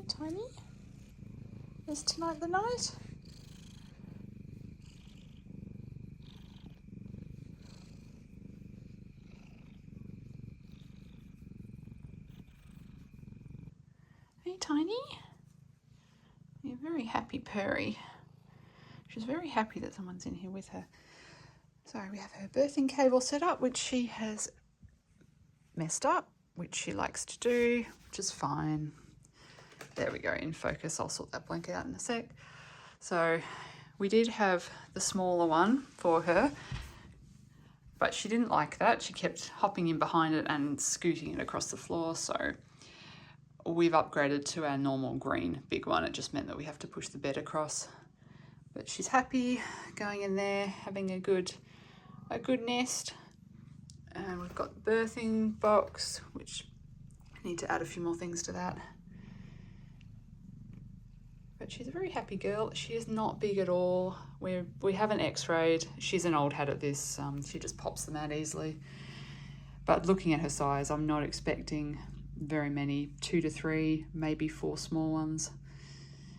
Tiny? Is tonight the night? Hey, Tiny? You're very happy, Purry. She's very happy that someone's in here with her. So we have her birthing cable set up, which she has messed up, which she likes to do, which is fine. There we go, in focus. I'll sort that blanket out in a sec. So we did have the smaller one for her, but she didn't like that. She kept hopping in behind it and scooting it across the floor. So we've upgraded to our normal green big one. It just meant that we have to push the bed across. But she's happy going in there, having a good nest. And we've got the birthing box, which I need to add a few more things to that. But she's a very happy girl. She is not big at all. We haven't x-rayed. She's an old hat at this. She just pops them out easily. But looking at her size, I'm not expecting very many, 2 to 3, maybe 4 small ones.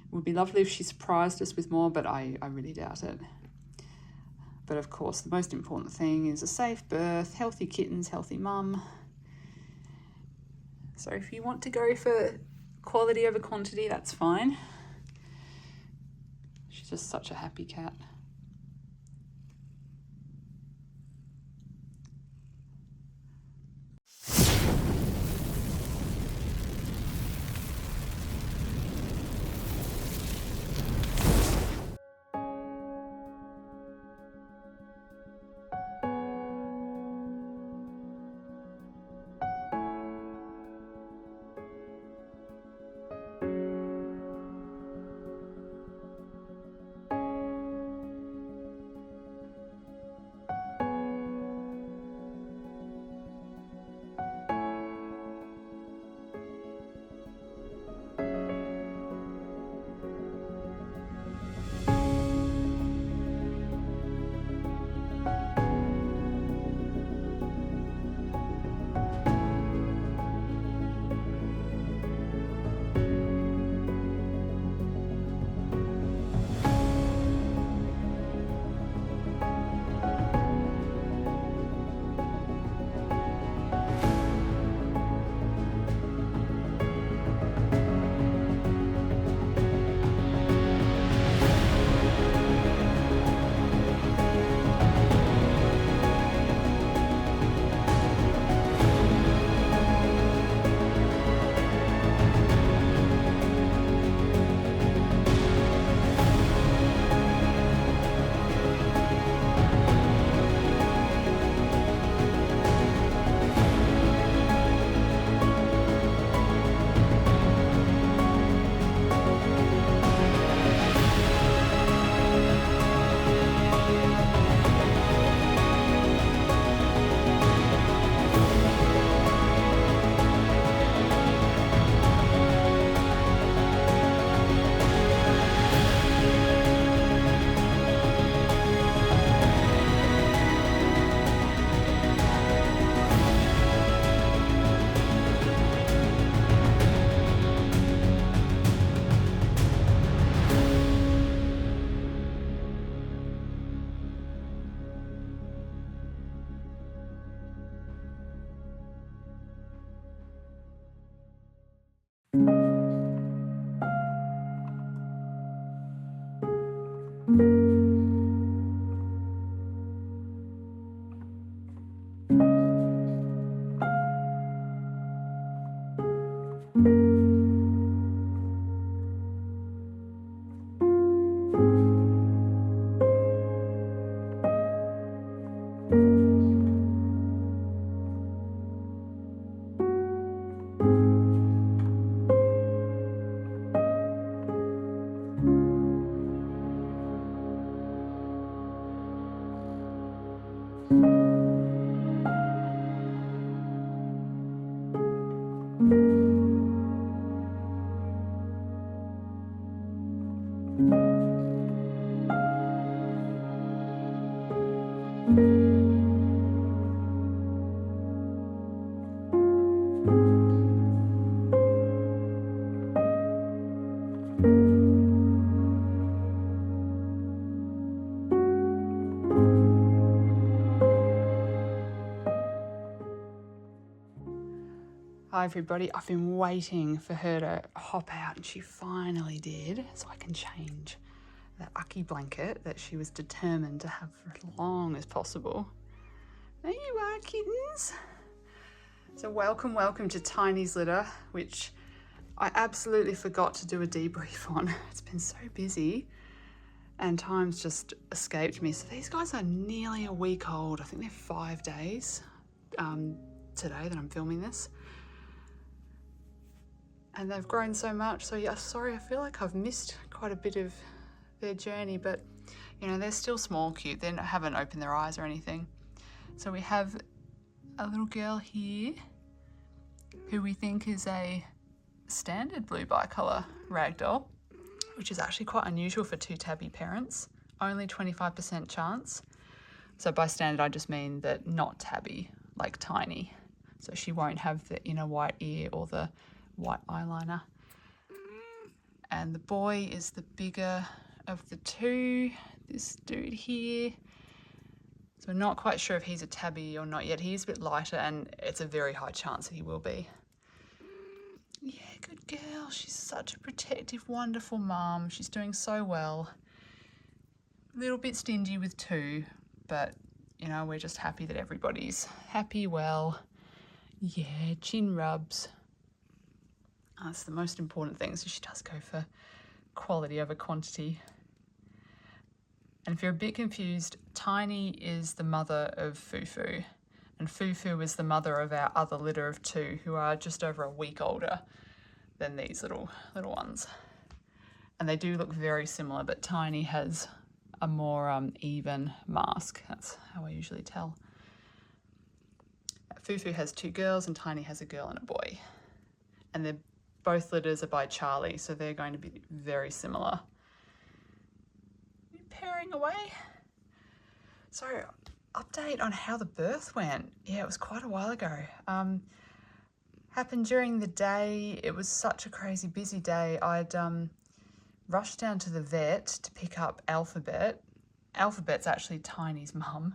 It would be lovely if she surprised us with more, but I really doubt it. But of course, the most important thing is a safe birth, healthy kittens, healthy mum. So if you want to go for quality over quantity, that's fine. She's just such a happy cat. Hi everybody, I've been waiting for her to hop out and she finally did, so I can change that Ucky blanket that she was determined to have for as long as possible. There you are, kittens. So welcome to Tiny's litter, which I absolutely forgot to do a debrief on. It's been so busy and time's just escaped me. So these guys are nearly a week old. I think they're 5 days today that I'm filming this. And they've grown so much, so yeah, sorry, I feel like I've missed quite a bit of their journey, but you know, they're still small, cute. They haven't opened their eyes or anything. So we have a little girl here who we think is a standard blue bicolour ragdoll, which is actually quite unusual for two tabby parents. Only 25% chance. So by standard, I just mean that not tabby, like Tiny. So she won't have the inner white ear or the white eyeliner. And the boy is the bigger of the two, this dude here. So we're not quite sure if he's a tabby or not yet. He is a bit lighter and it's a very high chance that he will be. Yeah, good girl. She's such a protective, wonderful mum. She's doing so well. A little bit stingy with two, but you know, we're just happy that everybody's happy, well. Yeah, chin rubs. That's the most important thing, so she does go for quality over quantity. And if you're a bit confused, Tiny is the mother of Fufu, and Fufu is the mother of our other litter of two, who are just over a week older than these little ones. And they do look very similar, but Tiny has a more even mask. That's how I usually tell. Fufu has two girls and Tiny has a girl and a boy. And they're both litters are by Charlie, so they're going to be very similar. You're pairing away. So, update on how the birth went. Yeah, it was quite a while ago. Happened during the day. It was such a crazy busy day. I'd rushed down to the vet to pick up Alphabet. Alphabet's actually Tiny's mum.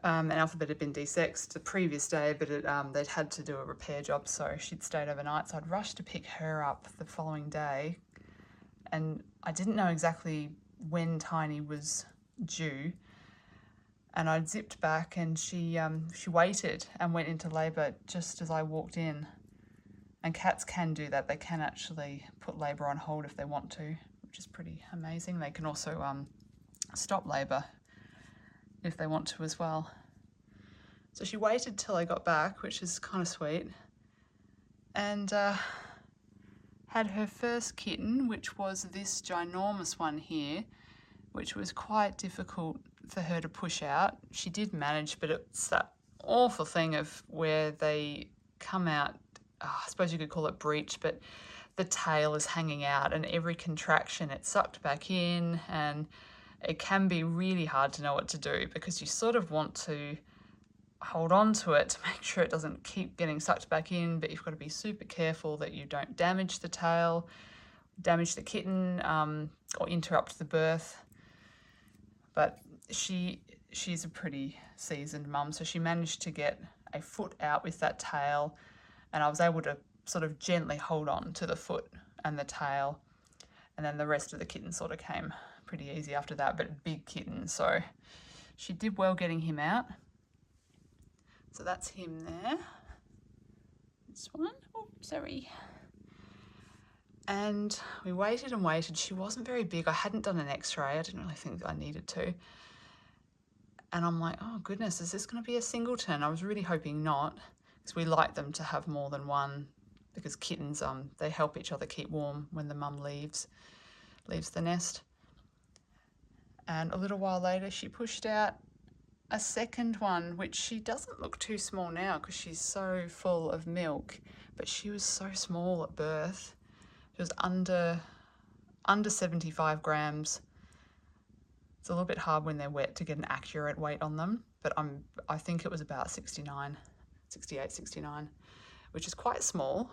And Alphabet had been desexed the previous day, but they'd had to do a repair job, so she'd stayed overnight. So I'd rushed to pick her up the following day, and I didn't know exactly when Tiny was due. And I'd zipped back, and she waited and went into labour just as I walked in. And cats can do that; they can actually put labour on hold if they want to, which is pretty amazing. They can also stop labour if they want to as well. So she waited till I got back, which is kind of sweet, and had her first kitten, which was this ginormous one here, which was quite difficult for her to push out. She did manage, but it's that awful thing of where they come out, I suppose you could call it breech, but the tail is hanging out and every contraction it's sucked back in, and it can be really hard to know what to do because you sort of want to hold on to it to make sure it doesn't keep getting sucked back in, but you've got to be super careful that you don't damage the tail, damage the kitten, or interrupt the birth. But she's a pretty seasoned mum, so she managed to get a foot out with that tail, and I was able to sort of gently hold on to the foot and the tail, and then the rest of the kitten sort of came pretty easy after that, but big kitten, so she did well getting him out. So that's him there. This one, oh, sorry. And we waited and waited. She wasn't very big. I hadn't done an x-ray. I didn't really think I needed to. And I'm like, oh goodness, is this going to be a singleton? I was really hoping not, because we like them to have more than one, because kittens, they help each other keep warm when the mum leaves the nest. And a little while later, she pushed out a second one, which she doesn't look too small now because she's so full of milk, but she was so small at birth. She was under 75 grams. It's a little bit hard when they're wet to get an accurate weight on them, but I think it was about 68, 69, which is quite small.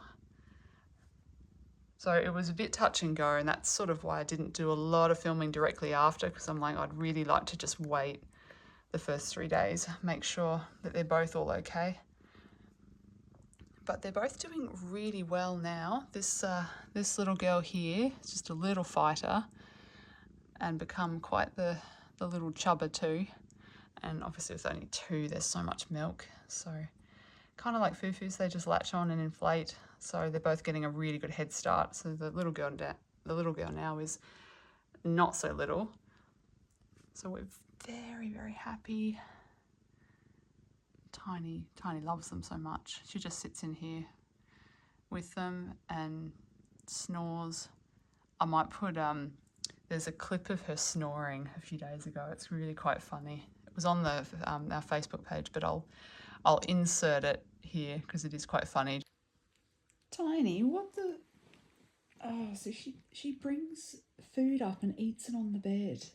So it was a bit touch and go, and that's sort of why I didn't do a lot of filming directly after, because I'm like, I'd really like to just wait the first 3 days, make sure that they're both all okay. but they're both doing really well now. This little girl here is just a little fighter and become quite the little chubber too. And obviously with only 2, there's so much milk. So kind of like Fufu's, they just latch on and inflate. So they're both getting a really good head start. So the little girl now is not so little. So we're very, very happy. Tiny loves them so much. She just sits in here with them and snores. I might put, there's a clip of her snoring a few days ago. It's really quite funny. It was on the our Facebook page, but I'll insert it here because it is quite funny. Tiny, what the? Oh, so she brings food up and eats it on the bed.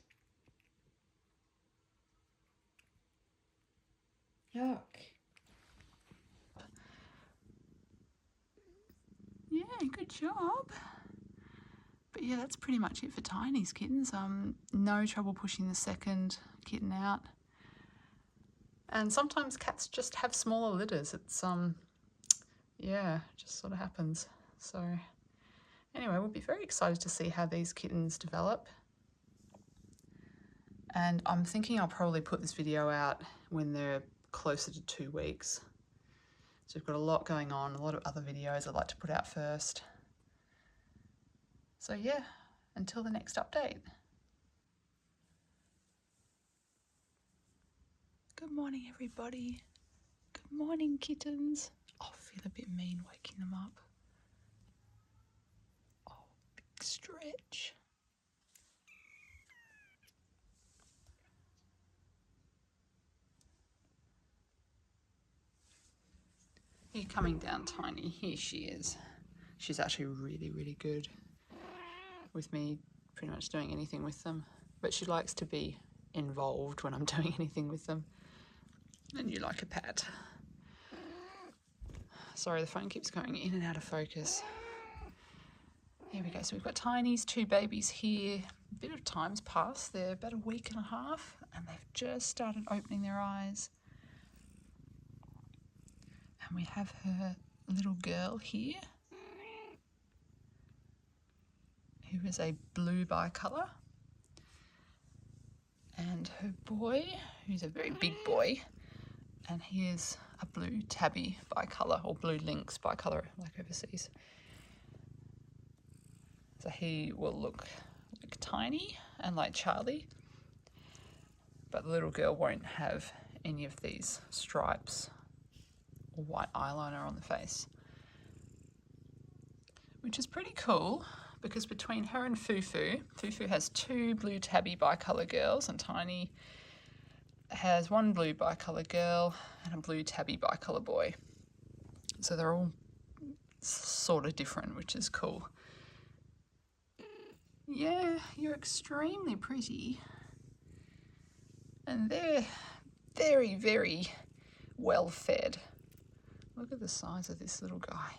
Yuck. Yeah, good job. But yeah, that's pretty much it for Tiny's kittens. No trouble pushing the second kitten out. And sometimes cats just have smaller litters. It's yeah, just sort of happens. So anyway, we'll be very excited to see how these kittens develop. And I'm thinking I'll probably put this video out when they're closer to 2 weeks. So we've got a lot going on, a lot of other videos I'd like to put out first. So yeah, until the next update. Good morning, everybody. Good morning, kittens. Oh, I feel a bit mean waking them up. Oh, big stretch. You're coming down, Tiny. Here she is. She's actually really, really good with me pretty much doing anything with them. But she likes to be involved when I'm doing anything with them. And you like a pat. Sorry, the phone keeps going in and out of focus. Here we go. So we've got Tiny's 2 babies here. A bit of time's passed. They're about a week and a half and they've just started opening their eyes. And we have her little girl here, who is a blue bicolour. And her boy, who's a very big boy, and he is a blue tabby bicolour, or blue lynx bicolour, like overseas. So he will look like Tiny and like Charlie, but the little girl won't have any of these stripes or white eyeliner on the face, which is pretty cool because between her and Fufu, Fufu has 2 blue tabby bicolour girls and Tiny has 1 blue bicolour girl and a blue tabby bicolour boy. So they're all sort of different, which is cool. Yeah, you're extremely pretty. And they're very, very well fed. Look at the size of this little guy.